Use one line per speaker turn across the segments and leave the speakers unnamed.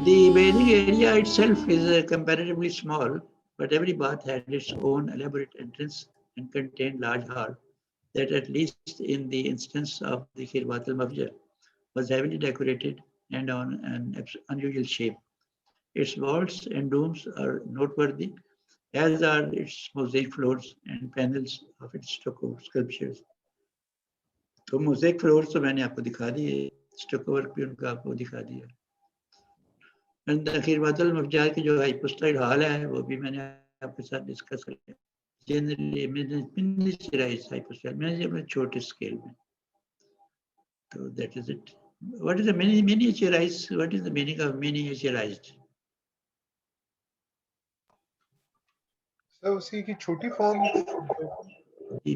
The bathing area itself is comparatively small, but every bath had its own elaborate entrance and contained large hall that, at least in the instance of the Khirbat al-Mafja, was heavily decorated and on an unusual shape. Its walls and domes are noteworthy, as are its mosaic floors and panels of its stucco sculptures. तो mosaic floors तो मैंने आपको दिखा दिए, स्टको work भी उनका आपको दिखा दिया। एंड खिरवातुल मफजार की जो हाइपोस्टाइल हॉल है वो भी मैंने आपके साथ डिस्कस किया। जनरली मिनिएचराइज्ड हाइपोस्टाइल, मैंने अपने छोटे स्केल में। तो that is it. What is the miniaturized? What is the meaning of miniaturized?
Sir उसी की छोटी फॉर्म।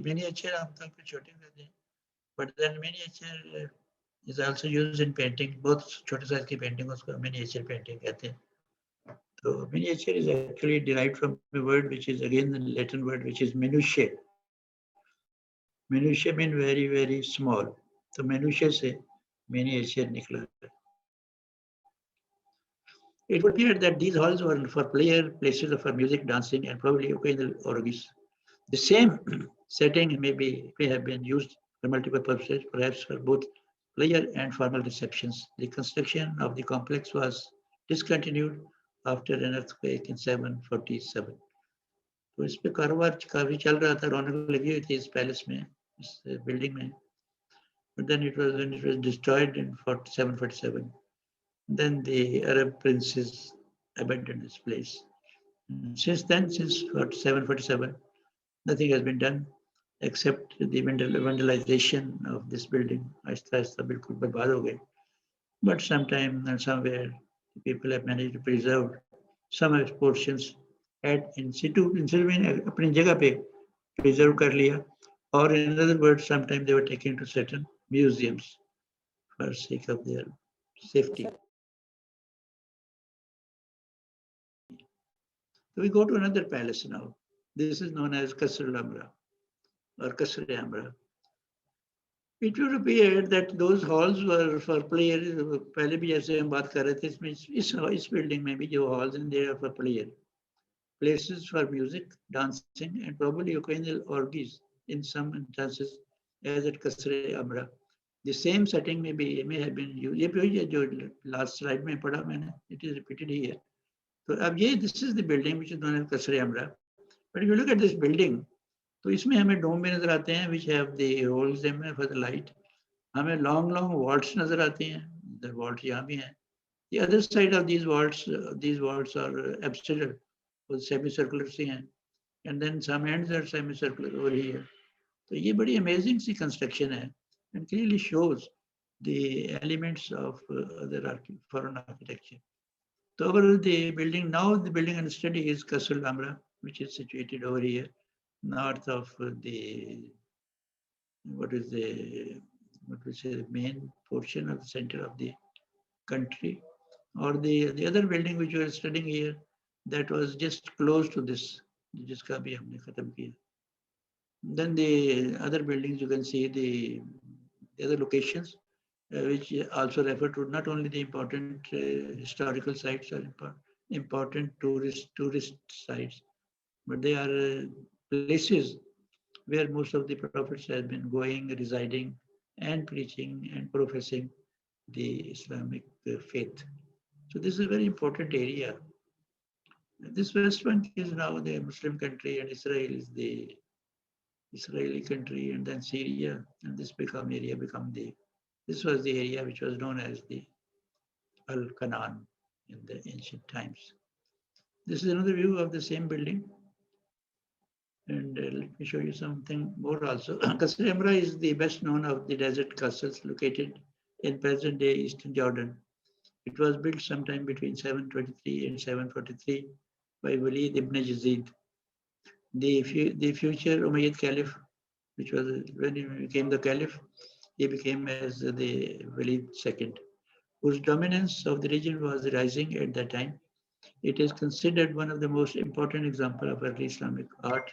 मिनिएचर आमतौर पर छोटे होते हैं, but then miniature is also used in painting. बहुत छोटे साइज की पेंटिंग उसको miniature painting कहते हैं। So miniature is actually derived from a word which is again the Latin word which is minutiae. Minutiae mean very very small. तो minutiae से miniature निकला। It would appear that these halls were for prayer, places for music, dancing, and probably occasional orgies. The same setting may have been used for multiple purposes, perhaps for both prayer and formal receptions. The construction of the complex was discontinued after an earthquake in 747. तो इस पे कारोबार काफी चल रहा था, रौनक लगी हुई थी इस पैलेस में, इस बिल्डिंग में. But then when it was destroyed in 747, then the Arab princes abandoned this place. And since then, since 747, nothing has been done except the vandalization of this building. But sometime and somewhere, people have managed to preserve some of its portions at in situ, अपनी जगह पे preserve कर लिया, or in other words, sometimes they were taken to certain museums for sake of their safety. So we go to another palace now. This is known as Qasr al-Amra or Qasr Amra. It would appear that those halls were for prayer. पहले भी जैसे हम बात कर रहे थे, इसमें इस बिल्डिंग में भी जो halls हैं, they are for prayer, places for music, dancing, and probably occasional orgies in some instances, as at Qasr Amra. The same setting may have been used. ये भी जो last slide में पढ़ा मैंने, it is repeated here. तो अब ये this is the building which is known as Qasr Amra. But if you look at this building, तो इसमें हमें डोम भी नजर आते हैं which have the holes in them for the light. हमें long vaults नजर आते हैं, the vault यहाँ भी हैं. The other side of these vaults are absidal, वो semicircular से हैं, and then some ends are semicircular over here. तो ये बड़ी amazing सी construction है and clearly shows the elements of other foreign architecture. So over the building under study is Qasr al-Amra, which is situated over here, north of the main portion of the center of the country, or the other building which we are studying here, that was just close to this, जिसका भी हमने खत्म किया. Then the other buildings, you can see the other locations, which also refer to not only the important historical sites or important tourist sites, but they are places where most of the prophets have been going, residing, and preaching and professing the Islamic faith. So this is a very important area. This West Bank is now the Muslim country, and Israel is the Israeli country, and then Syria, and this this was the area which was known as the Al-Canaan in the ancient times. This is another view of the same building. And let me show you something more also. Qasr Amra is the best known of the desert castles located in present-day Eastern Jordan. It was built sometime between 723 and 743 by Walid ibn Yazid, the future Umayyad Caliph, which was when he became the Caliph, he became as the Walid II, whose dominance of the region was rising at that time. It is considered one of the most important examples of early Islamic art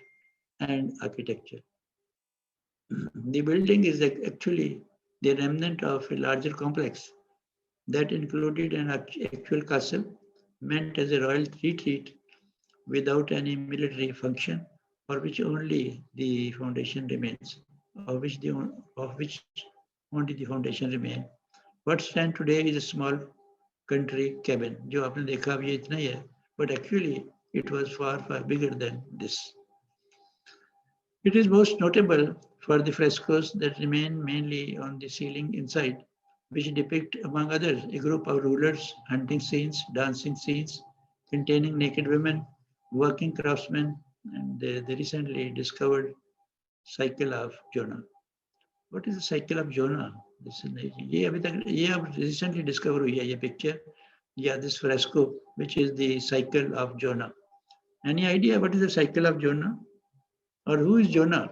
and architecture. The building is actually the remnant of a larger complex that included an actual castle meant as a royal retreat without any military function, for which only the foundation remains, of which only the foundation remains. What stands today is a small country cabin. जो आपने देखा अब ये इतना ही है, but actually it was far bigger than this. It is most notable for the frescoes that remain mainly on the ceiling inside, which depict, among others, a group of rulers, hunting scenes, dancing scenes, containing naked women, working craftsmen, and the recently discovered cycle of Jonah. What is the cycle of Jonah? This is ये अभी तक ये अब recently discover हुई है ये picture, yeah, this fresco, which is the cycle of Jonah. Any idea what is the cycle of Jonah, or who is Jonah?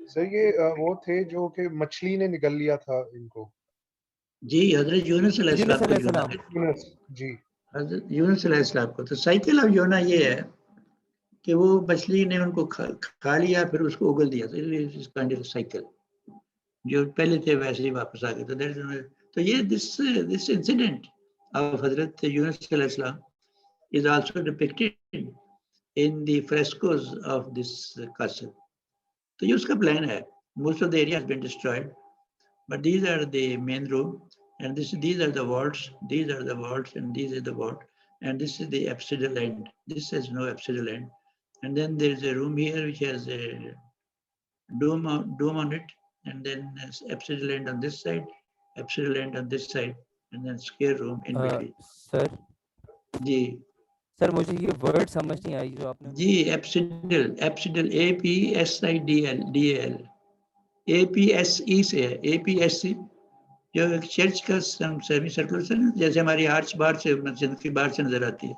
Sir ये वो थे जो कि मछली ने निगल लिया था इनको।
जी, हजरत यूनुस अलैहिस्सलाम को जोना है।
जी,
हजरत यूनुस अलैहिस्सलाम को। तो साइकिल ऑफ योना ये है कि वो मछली ने उनको खा लिया, फिर उसको उगल दिया। तो काइंड ऑफ साइकिल, जो पहले थे वैसे ही वापस आ गए। तो ये दिस इंसिडेंट ऑफ हजरत यूनुस अलैहिस्सलाम is also depicted in the frescoes of this castle. तो ये उसका प्लान है। Most of the area has been destroyed, but these are the main room, and these are the vaults, these are the vaults, and these are the vault, and this is the apsidal end. This has no apsidal end, and then there is a room here which has a dome on it, and then apsidal end on this side, apsidal end on this side, and then square room in between.
Sir.
जी
sir मुझे ये word समझ नहीं आई जो आपने।
जी, एप्सिडल APSIDL APSE से है। APSE जो एक चर्च का सेमी सर्कुलर से, जैसे हमारी आर्च बाहर से मस्जिद की बाहर से नजर आती है,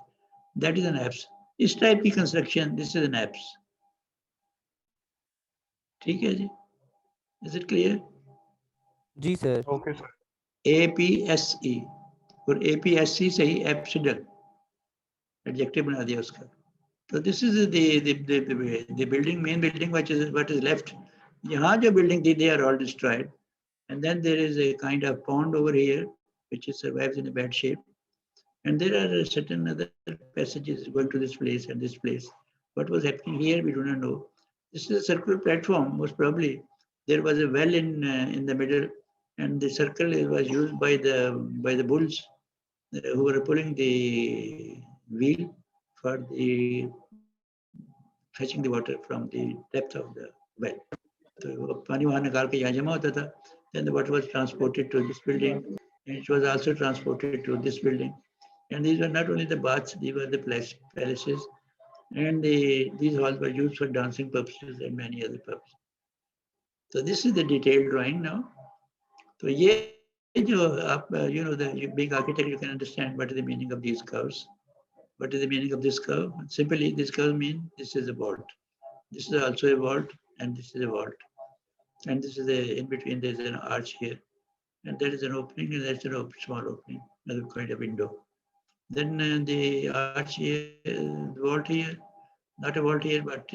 दैट इज एन एप्स। इस टाइप की construction, this is an apse. ठीक है जी, इज इट क्लियर?
जी सर।
Okay sir.
APSE और APSE से ही एप्सिडल एडजेक्टिव बना दिया उसका। तो this is the building, main building what is left. यहाँ जो बिल्डिंग थी, they are all destroyed, and then there is a kind of pond over here which survives in a bad shape, and there are certain other passages going to this place and this place. What was happening here we do not know. This is a circular platform. Most probably there was a well in the middle, and the circle was used by the bulls who were pulling the wheel for the fetching the water from the depth of the well. तो पानी वहाँ निकाल के यहाँ जमा होता था. Then the water was transported to this building, and it was also transported to this building. And these were not only the baths, these were the palaces, and these halls were used for dancing purposes and many other purposes. So this is the detailed drawing now. So ये जो आप the big architect, you can understand what is the meaning of these curves. What is the meaning of this curve? Simply, this curve means this is a vault. This is also a vault, and this is a vault. And this is in between, there's an arch here, and there is an opening, and there's a small opening, another kind of window. Then the arch here, the vault here, not a vault here, but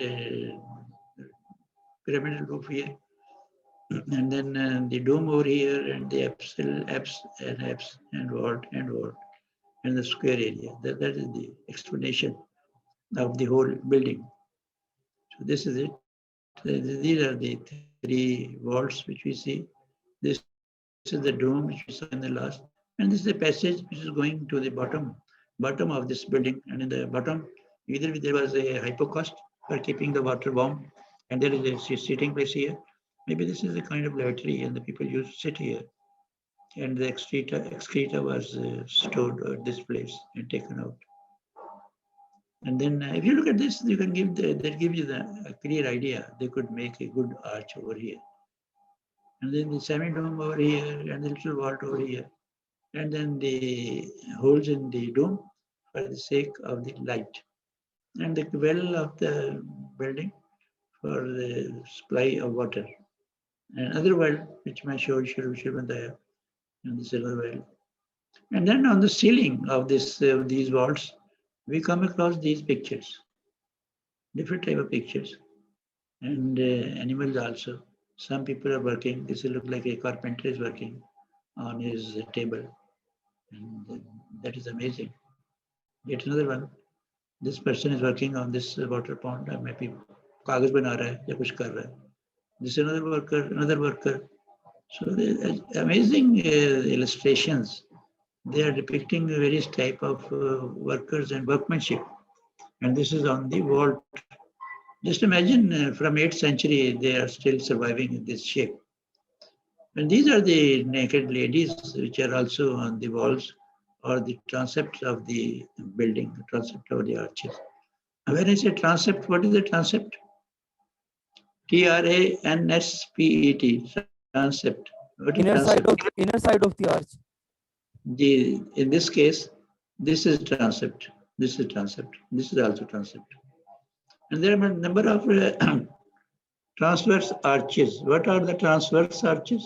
pyramidal roof here, and then the dome over here, and the apse and vault, and the square area. That is the explanation of the whole building. So this is it. These are the three vaults which we see. This is the dome which we saw in the last, and this is the passage which is going to the bottom of this building. And in the bottom, either there was a hypocaust for keeping the water warm, and there is a sitting place here. Maybe this is a kind of lavatory, and the people used to sit here. And the excreta was stored at this place and taken out. And then if you look at this, you can they'll give you a clear idea. They could make a good arch over here. And then the semi-dome over here, and the little vault over here. And then the holes in the dome for the sake of the light. And the well of the building for the supply of water. And other well, which may show there, and this other well. And then on the ceiling of these vaults, we come across these pictures, different type of pictures, and animals also. Some people are working. This will look like a carpenter is working on his table. And that is amazing. Yet another one. This person is working on this water pond. Maybe कागज बना रहा है या कुछ कर रहा है. This is another worker. So the amazing illustrations. They are depicting various type of workers and workmanship. And this is on the vault. Just imagine from 8th century, they are still surviving in this shape. And these are the naked ladies which are also on the walls or the transepts of the building, the transept of the arches. When I say transept, what is the transept? Transpet, transept. What is transept?
Inner side of the arch.
In this case, this is transept. This is transept. This is also transept. And there are a number of transverse arches. What are the transverse arches?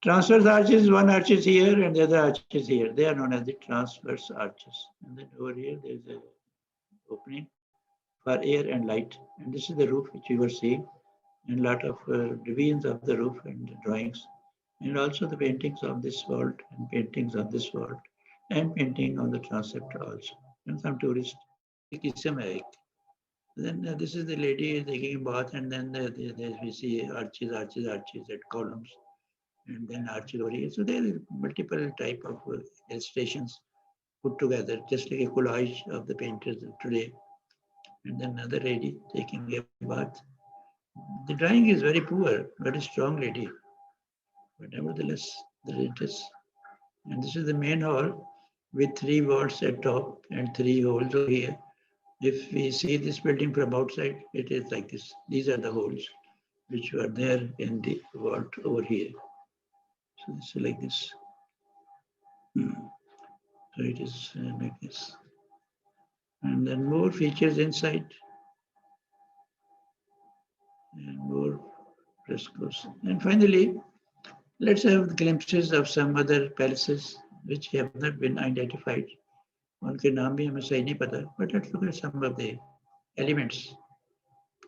Transverse arches, one arch is here and the other arch is here. They are known as the transverse arches. And then over here, there is an opening for air and light. And this is the roof which you were seeing. And a lot of divisions of the roof and drawings. And also the paintings of this vault and paintings of this vault and painting on the transept also. And some tourists. Then this is the lady taking a bath, and then we see arches at columns, and then arches over here. So there are multiple type of illustrations put together, just like a collage of the painters today. And then another lady taking a bath. The drawing is very poor, very strong lady, but nevertheless, there it is. And this is the main hall with 3 vaults at top and 3 holes over here. If we see this building from outside, it is like this. These are the holes which were there in the vault over here. So this is like this. So it is like this. And then more features inside. And more frescoes. And finally, let's have glimpses of some other palaces which have not been identified. उनके नाम भी हमें सही नहीं पता, but let's look at some of the elements.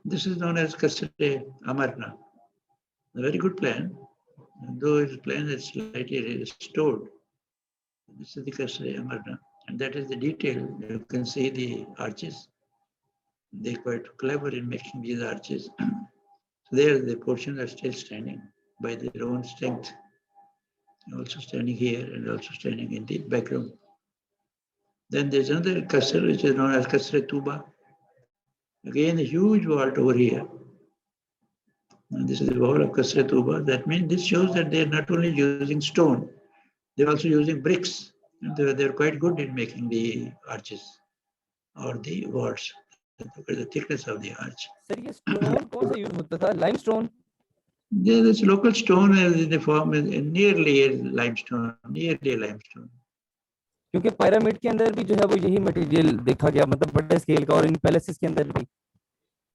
This is known as Kasre Amarna. A very good plan, though its plan is slightly restored. This is the Kasre Amarna, and that is the detail. You can see the arches. They're quite clever in making these arches. So there, the portions are still standing by their own strength. Also standing here and also standing in the background. Then there's another Kasr, which is known as Kasre Tuba. Again, a huge vault over here. And this is the wall of Kasre Tuba. That means this shows that they're not only using stone, they're also using bricks. And they're quite good in making the arches or the walls. Look at the thickness of the arch.
Sir ये stone कौन सा use होता था? Limestone.
There is local stone in the form nearly a limestone,
क्योंकि pyramid के अंदर भी जो है वो यही material देखा गया, मतलब बड़े scale का, और इन palaces के अंदर भी.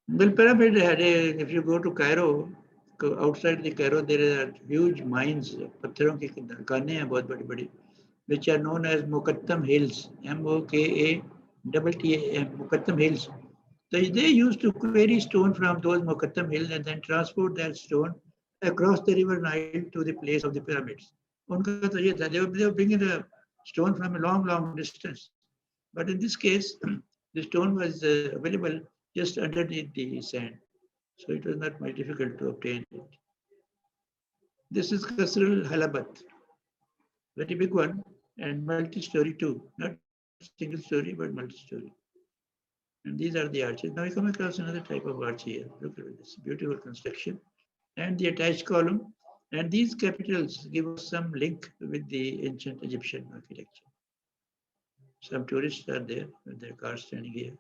Well, pyramid had if you go to Cairo, outside the Cairo, there are huge mines, पत्थरों की खाने हैं बहुत बड़ी-बड़ी, which are known as Mukattam Hills, M-O-K-A-T-T-A-M, Mukattam Hills. So they used to quarry stone from those Mukattam Hills and then transport that stone across the river Nile to the place of the pyramids. उनका तो ये था, they were bringing the stone from a long distance. But in this case, the stone was available just underneath the sand. So it was not much difficult to obtain it. This is Kasr al-Halabat, very big one and multi-story too. Not single story, but multi-story. And these are the arches. Now we come across another type of arch here. Look at this beautiful construction and the attached column. And these capitals give us some link with the ancient Egyptian architecture. Some tourists are there with their cars standing here.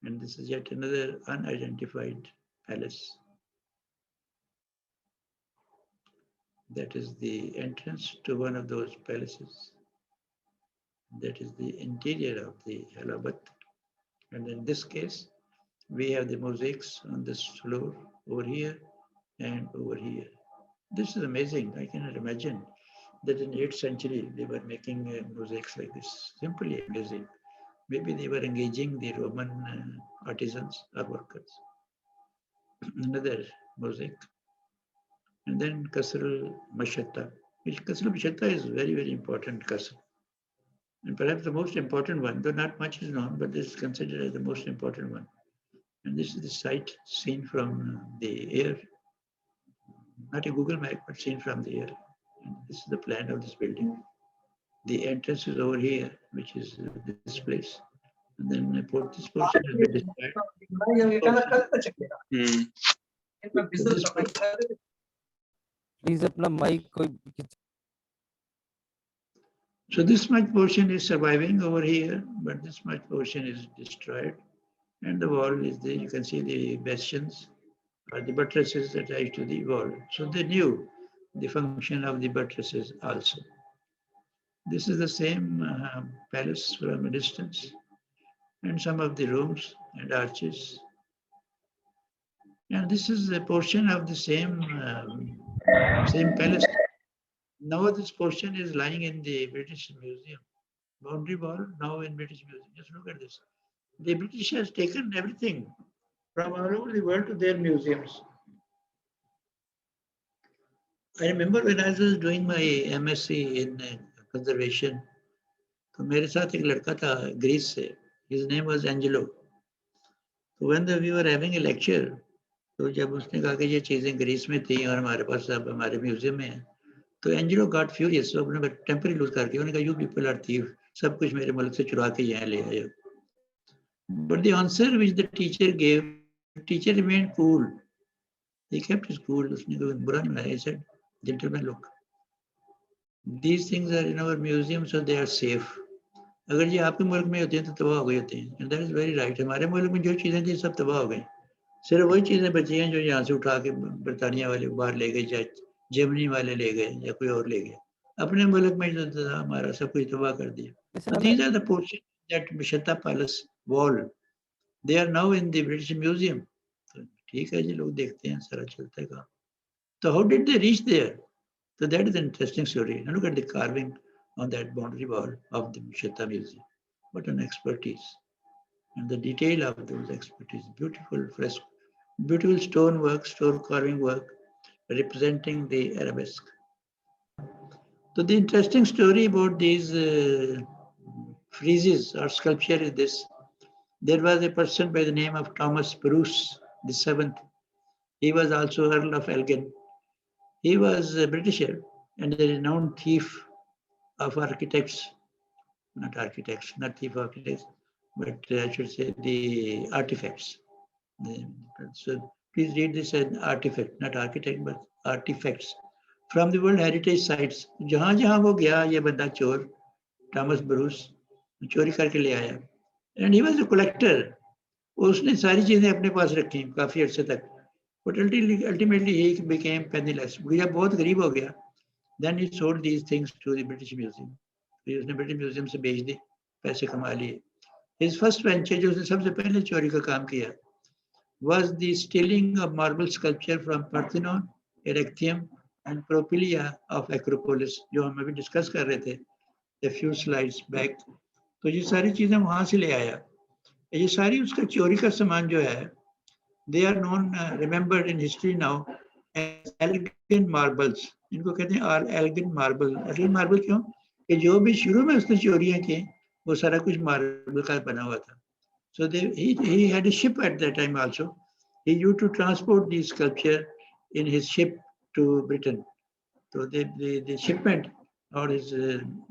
And this is yet another unidentified palace. That is the entrance to one of those palaces. That is the interior of the Halabat. And in this case, we have the mosaics on this floor over here and over here. This is amazing. I cannot imagine that in the 8th century, they were making mosaics like this. Simply amazing. Maybe they were engaging the Roman artisans or workers. another mosaic. And then Qasr al-Mashatta, which Qasr al-Mashatta is very, very important Qasr. And perhaps the most important one, though not much is known, but this is considered as the most important one. And this is the site seen from the air, not a Google map, but seen from the air. And this is the plan of this building. The entrance is over here, which is this place. And then this portion has been described.
Please अपना mic कोई
So this much portion is surviving over here, but this much portion is destroyed. And the wall is there. You can see the bastions or the buttresses attached to the wall. So they knew the function of the buttresses also. This is the same palace from a distance, and some of the rooms and arches. And this is a portion of the same palace. Now this portion is lying in the British Museum. Boundary wall now in British Museum. Just look at this. The British has taken everything from all over the world to their museums. I remember when I was doing my MSc in conservation, तो मेरे साथ एक लड़का था Greece से. His name was Angelo. So when we were having a lecture, तो जब उसने कहा कि ये चीजें ग्रीस में थी और हमारे पास अब हमारे म्यूजियम में है, तो एंजेलो गॉट फ्यूरियस. तो अपने टेम्परी लूज करके उन्होंने कहा, यू पीपल आर थीव, सब कुछ मेरे मुल्क से चुरा के यहाँ ले आए हो. But the answer which the teacher gave, the teacher remained cool. He kept his cool. उसने कोई बुरा नहीं बनाया. He said, gentlemen, look, these things are in our museum, so they are safe. अगर ये आपके मुल्क में होते हैं तो तबाह हो गए होते हैं. And that is very right. हमारे मुल्क में जो चीजें थी सब तबाह हो गई. सिर्फ वही चीजें बची हैं जो यहाँ से उठा के बरतानिया वाले बाहर ले गए, या जर्मनी वाले ले गए, या कोई और ले गया. अपने मुल्क में जो था हमारा सब कुछ तबाह कर दिया. So these are the portions that Mashatta Palace wall. They are now in the British Museum. तो ठीक है जी, लोग देखते हैं, सारा चलता है काम. So how did they reach there? So that is an interesting story. Now look at the carving on that boundary wall of the Mashatta Museum. What an expertise. And the detail of those expertise. Beautiful fresco, beautiful stone work, stone carving work, representing the arabesque. So the interesting story about these friezes or sculpture is this. There was a person by the name of Thomas Bruce the Seventh. He was also Earl of Elgin. He was a Britisher and a renowned thief of architects, not thief of architects, but I should say the artifacts. So please read this as artifact, not architect, but artifacts from the World Heritage Sites. जहाँ जहाँ वो गया ये बंदा चोर, Thomas Bruce, चोरी करके ले आया. And he was a collector. उसने सारी चीजें अपने पास रखी काफी अर्से तक. But ultimately he became penniless. जब बहुत गरीब हो गया, then he sold these things to the British Museum. फिर उसने British Museum से बेच दी, पैसे कमा लिए. His first venture, जो उसने सबसे पहले चोरी का काम किया, was the stealing of marble sculpture from Parthenon, Erechtheium, and Propylaea of Acropolis, जो हम अभी डिस्कस कर रहे थे a few slides back. तो ये सारी चीजें वहां से ले आया. ये सारी उसका चोरी का सामान जो है, they are known, remembered in history now as Elgin marbles. इनको कहते हैं Elgin marble. Elgin marble क्यों? कि जो भी शुरू में उसने चोरियां की, वो सारा कुछ मार्बल का बना हुआ था. So he had a ship at that time also. He used to transport these sculpture in his ship to Britain. So the shipment or his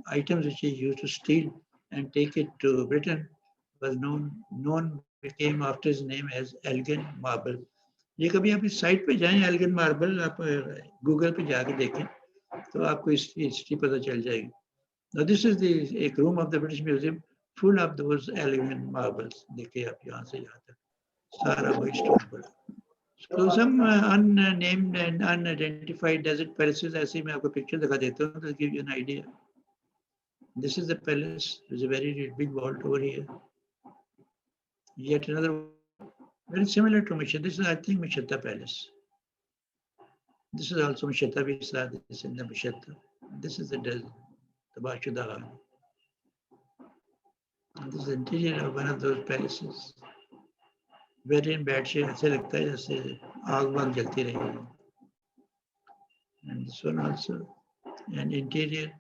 items which he used to steal and take it to Britain was known became after his name as Elgin marble. ये कभी आप इस site पे जाएं, Elgin marble आप Google पे जाके देखें तो आपको इसकी हिस्ट्री पता चल जाएगी. Now this is a room of the British Museum full of those Elgin marbles. देखिए आप यहाँ से यहाँ तक सारा वही स्टोन पड़ा. So some unnamed and unidentified desert palaces, ऐसे मैं आपको picture दिखा देता हूँ to give you an idea. This is the palace. There's a very big vault over here. Yet another very similar to Mashatta. This is, I think, Mashatta Palace. This is also Mashatta. We saw this in the Mashatta. This is the desert, the Bashuda Hall. This is the interior of one of those palaces. very in bad shape. ऐसे लगता है जैसे आग वाग जलती रही है. And this one also, and interior,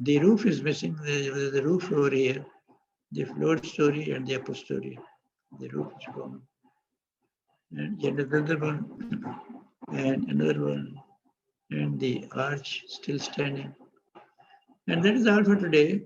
the roof is missing. The roof over here, the floor story and the upper story. The roof is gone. And yet another one, and another one, and the arch still standing. And that is all for today.